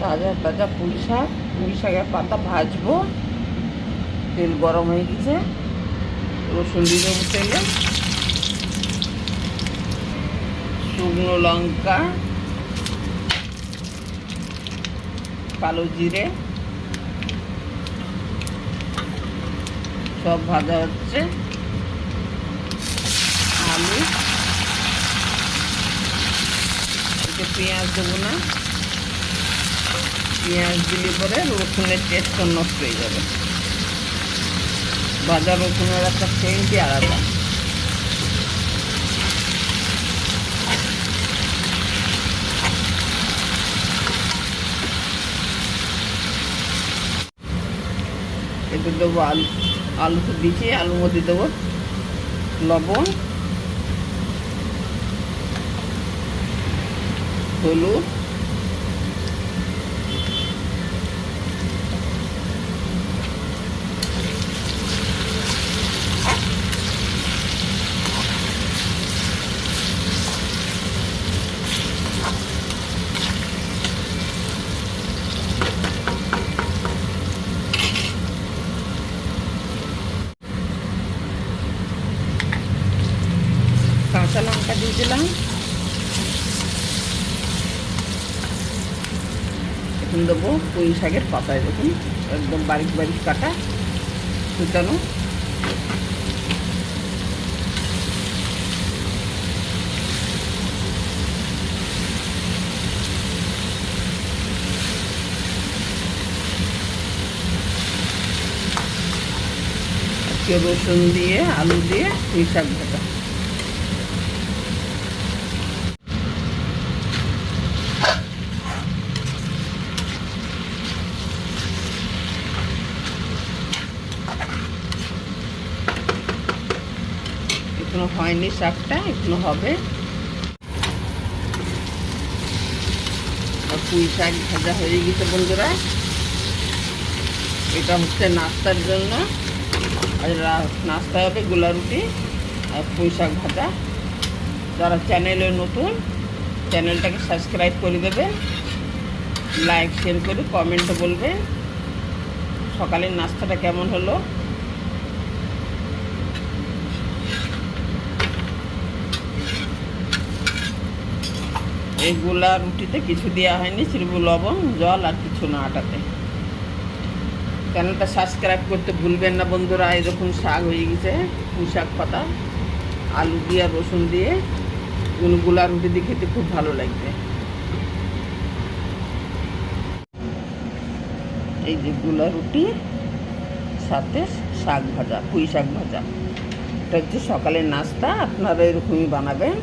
ताज़ा ताज़ा पुঁই শাকের পাতা भाजबो। तेल गरम हो गए, रसुन दिए देव तेले, शुकनो लंका, कालो जिरे सब भाजा होच्छे। आलू पेঁয়াজ देव ना, पेঁয়াজ दिले परे रसुনের टेस्ट नष्ट हो जाए। भाजा रसुনের একটা সেন্টই আলাদা। এতে দেবো আলু, आलू तो दीची आलू मध्य देव लवण, हलुद, কাঁচা লঙ্কা দিয়ে দিলাম। এখন দেবো পুঁই শাকের পাতায়, দেখুন একদম বারিক বারিক কাটা কুচানো। রসুন দিয়ে আলু দিয়ে পুঁই শাক ভাজা। এখনো হয়নি শাকটা, এখনো হবে। পুঁই শাক ভাজা হয়ে গেছে বন্ধুরা। এটা হচ্ছে নাস্তার জন্য, আর নাস্তা হবে গোলা রুটি আর পুঁই শাক ভাজা। যারা চ্যানেলে নতুন, চ্যানেলটাকে সাবস্ক্রাইব করে দেবেন, লাইক শেয়ার করে কমেন্টে বলবেন সকালের নাস্তাটা কেমন হলো। এই গোলা রুটিতে কিছু দেওয়া হয়নি, শুধু লবণ জল আর কিছু না আটাতে। চ্যানেলটা সাবস্ক্রাইব করতে ভুলবেন না বন্ধুরা। এরকম শাক হয়ে গেছে, পুঁই শাক পাতা আলু দিয়ে আর রসুন দিয়ে গোলা রুটি দিয়ে খেতে খুব ভালো লাগবে। এই যে গোলা রুটি সাথে শাক ভাজা, পুঁই শাক ভাজা, এটা হচ্ছে সকালের নাস্তা। আপনারা এরকমই বানাবেন।